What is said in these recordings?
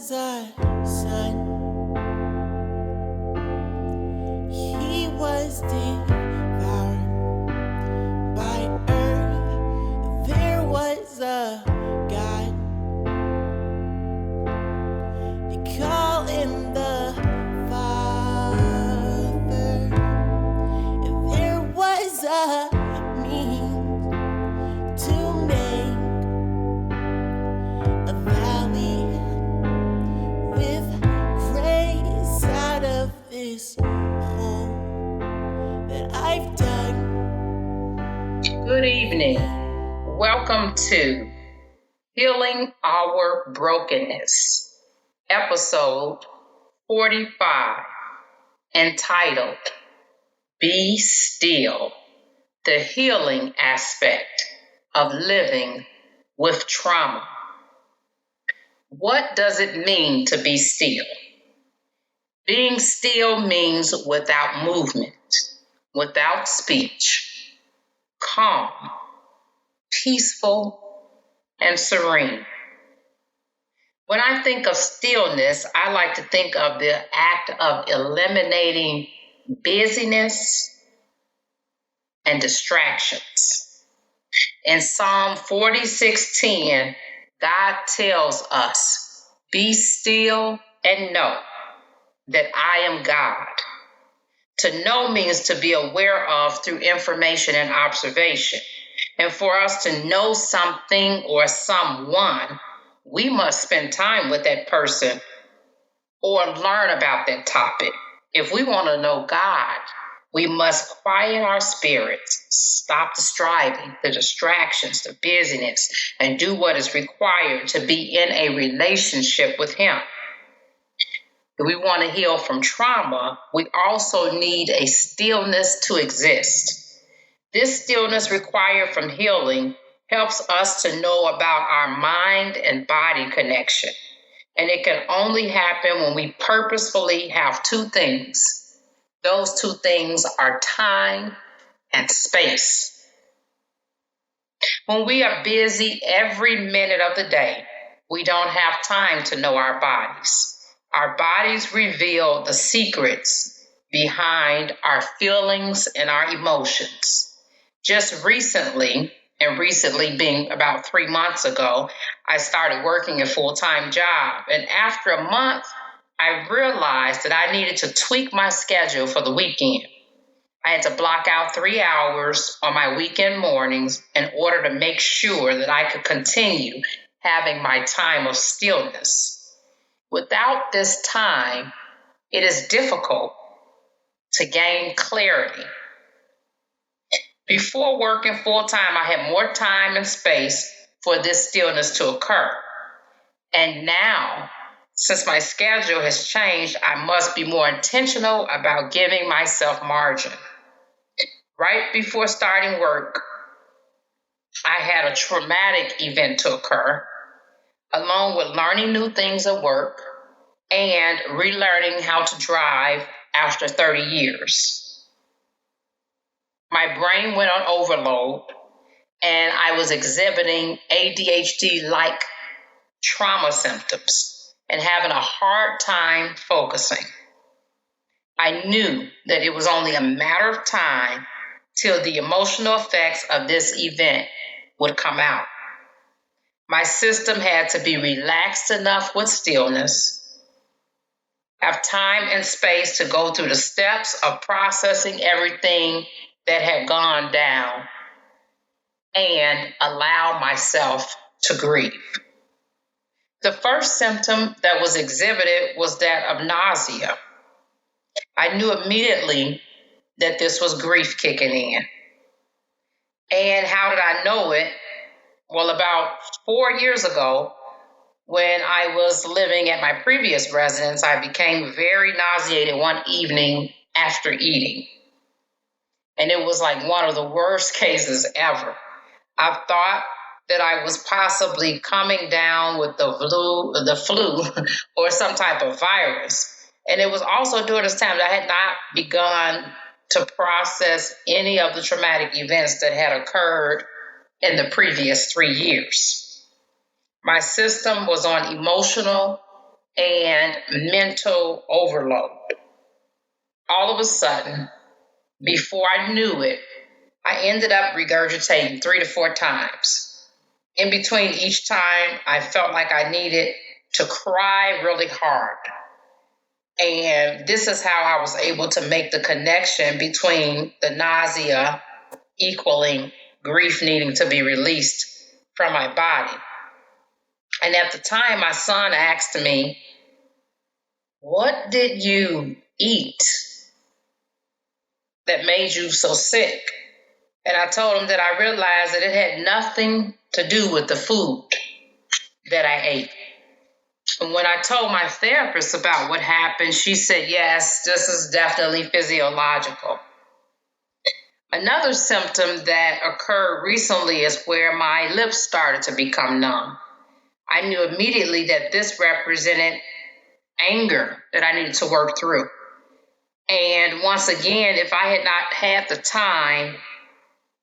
was a son. He was devoured by earth. There was a God. They call him the Father. And there was a means to make a valley with grace out of this hole that I've dug. Good evening. Welcome to Healing Our Brokenness, episode 45, entitled Be Still, the healing aspect of living with trauma. What does it mean to be still? Being still means without movement, without speech, calm, peaceful, and serene. When I think of stillness, I like to think of the act of eliminating busyness and distractions. In Psalm 46:10, God tells us, "Be still and know that I am God." To know means to be aware of through information and observation. And for us to know something or someone, we must spend time with that person or learn about that topic. If we want to know God, we must quiet our spirits, stop the striving, the distractions, the busyness, and do what is required to be in a relationship with Him. If we want to heal from trauma, we also need a stillness to exist. This stillness required from healing helps us to know about our mind and body connection. And it can only happen when we purposefully have two things. Those two things are time and space. When we are busy every minute of the day, we don't have time to know our bodies. Our bodies reveal the secrets behind our feelings and our emotions. Just recently being about 3 months ago, I started working a full-time job. And after a month, I realized that I needed to tweak my schedule for the weekend. I had to block out 3 hours on my weekend mornings in order to make sure that I could continue having my time of stillness. Without this time, it is difficult to gain clarity. Before working full-time, I had more time and space for this stillness to occur. And now, since my schedule has changed, I must be more intentional about giving myself margin. Right before starting work, I had a traumatic event to occur, along with learning new things at work and relearning how to drive after 30 years. My brain went on overload, and I was exhibiting ADHD-like trauma symptoms and having a hard time focusing. I knew that it was only a matter of time till the emotional effects of this event would come out. My system had to be relaxed enough with stillness, have time and space to go through the steps of processing everything that had gone down, and allow myself to grieve. The first symptom that was exhibited was that of nausea. I knew immediately that this was grief kicking in. And how did I know it? Well, about 4 years ago, when I was living at my previous residence, I became very nauseated one evening after eating. And it was like one of the worst cases ever. I thought that I was possibly coming down with the flu or some type of virus. And it was also during this time that I had not begun to process any of the traumatic events that had occurred in the previous 3 years. My system was on emotional and mental overload. All of a sudden, before I knew it, I ended up regurgitating 3 to 4 times. In between each time, I felt like I needed to cry really hard. And this is how I was able to make the connection between the nausea equaling grief needing to be released from my body. And at the time, my son asked me, "What did you eat that made you so sick?" And I told him that I realized that it had nothing to do with the food that I ate. And when I told my therapist about what happened, she said, "Yes, this is definitely physiological." Another symptom that occurred recently is where my lips started to become numb. I knew immediately that this represented anger that I needed to work through. And once again, if I had not had the time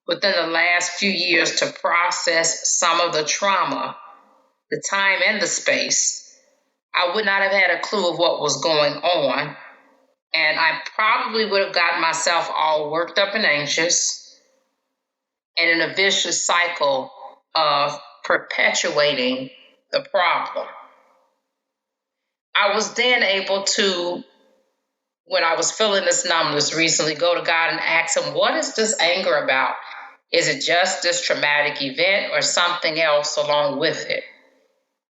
within the last few years to process some of the trauma, the time and the space, I would not have had a clue of what was going on. And I probably would have gotten myself all worked up and anxious and in a vicious cycle of perpetuating the problem. I was then able to, when I was feeling this numbness recently, go to God and ask him, what is this anger about? Is it just this traumatic event or something else along with it?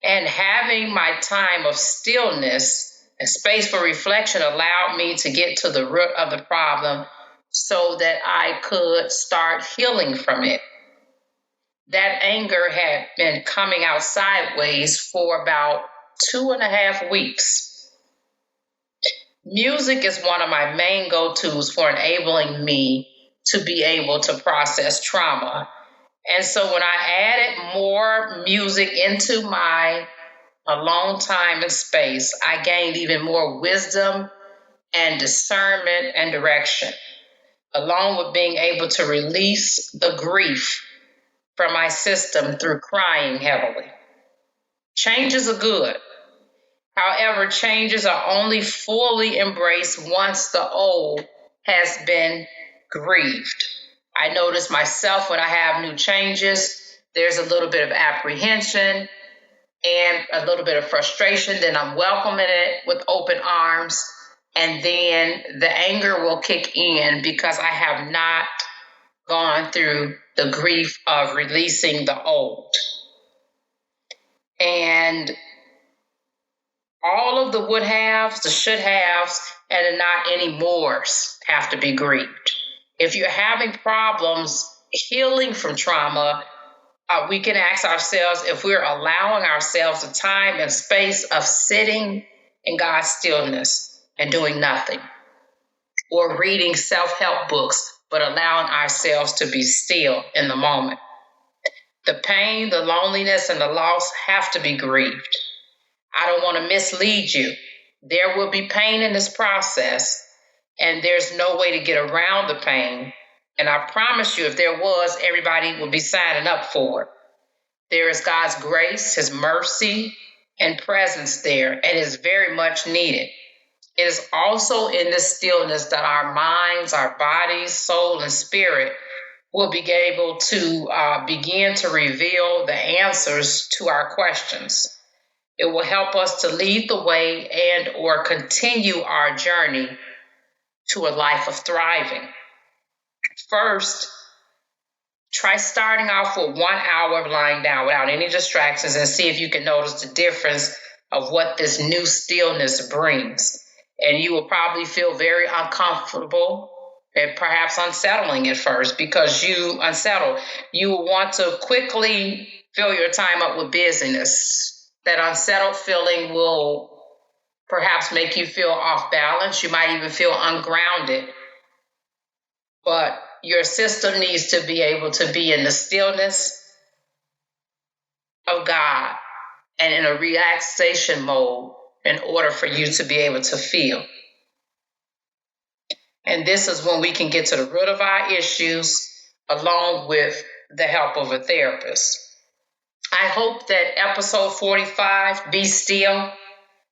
And having my time of stillness and space for reflection allowed me to get to the root of the problem so that I could start healing from it. That anger had been coming out sideways for about 2.5 weeks. Music is one of my main go-tos for enabling me to be able to process trauma. And so when I added more music into my alone time and space, I gained even more wisdom and discernment and direction, along with being able to release the grief from my system through crying heavily. Changes are good. However, changes are only fully embraced once the old has been grieved. I notice myself when I have new changes, there's a little bit of apprehension and a little bit of frustration. Then I'm welcoming it with open arms. And then the anger will kick in because I have not gone through the grief of releasing the old. And all of the would haves, the should haves, and the not anymores have to be grieved. If you're having problems healing from trauma, we can ask ourselves if we're allowing ourselves the time and space of sitting in God's stillness and doing nothing, or reading self-help books, but allowing ourselves to be still in the moment. The pain, the loneliness, and the loss have to be grieved. I don't want to mislead you. There will be pain in this process, and there's no way to get around the pain. And I promise you, if there was, everybody would be signing up for it. There is God's grace, his mercy, and presence there, and is very much needed. It is also in this stillness that our minds, our bodies, soul, and spirit will be able to begin to reveal the answers to our questions. It will help us to lead the way and or continue our journey to a life of thriving. First, try starting off with 1 hour of lying down without any distractions and see if you can notice the difference of what this new stillness brings. And you will probably feel very uncomfortable and perhaps unsettling at first because you will want to quickly fill your time up with busyness. That unsettled feeling will perhaps make you feel off balance. You might even feel ungrounded. But your system needs to be able to be in the stillness of God and in a relaxation mode in order for you to be able to feel. And this is when we can get to the root of our issues along with the help of a therapist. I hope that episode 45, Be Still,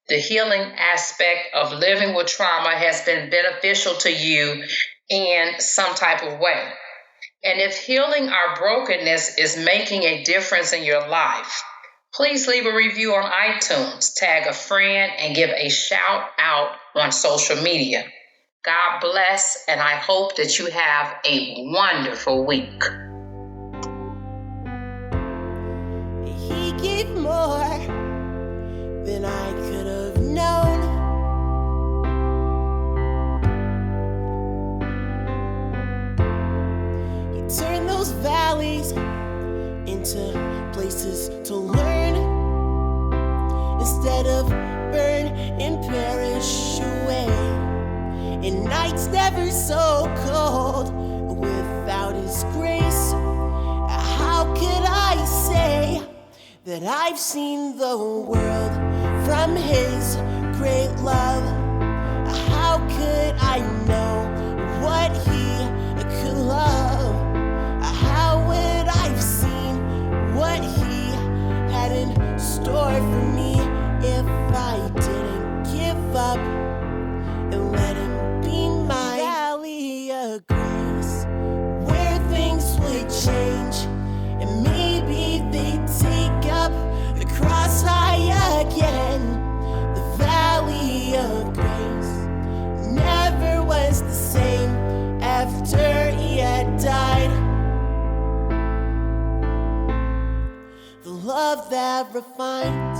the healing aspect of living with trauma has been beneficial to you in some type of way. And if healing our brokenness is making a difference in your life, please leave a review on iTunes, tag a friend, and give a shout out on social media. God bless, and I hope that you have a wonderful week. He gave more than I could have known. He turned those valleys into places to learn, instead of burn and perish away. And nights never so cold without His grace. How could I say that I've seen the world from His great love? How could I know what He could love? How would I have seen what He had in store for me if I didn't give up and let Him be my valley of grace, where things would change and maybe they'd take up the cross high again? The valley of grace never was the same after He had died. The love that refines.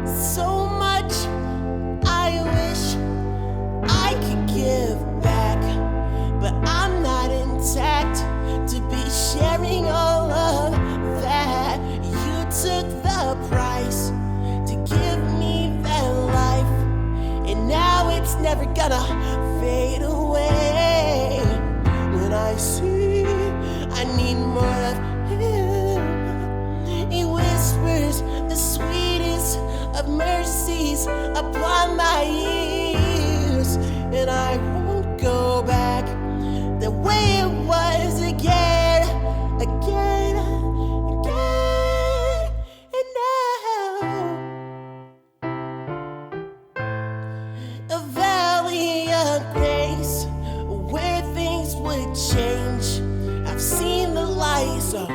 So much I wish I could give back, but I'm not intact to be sharing all of that. You took the price to give me that life, and now it's never gonna fade away. When I see I need more of Him, He whispers the sweetest of mercies upon my ears, and I won't go back the way it was again, again, again, and now a valley of grace where things would change. I've seen the light, so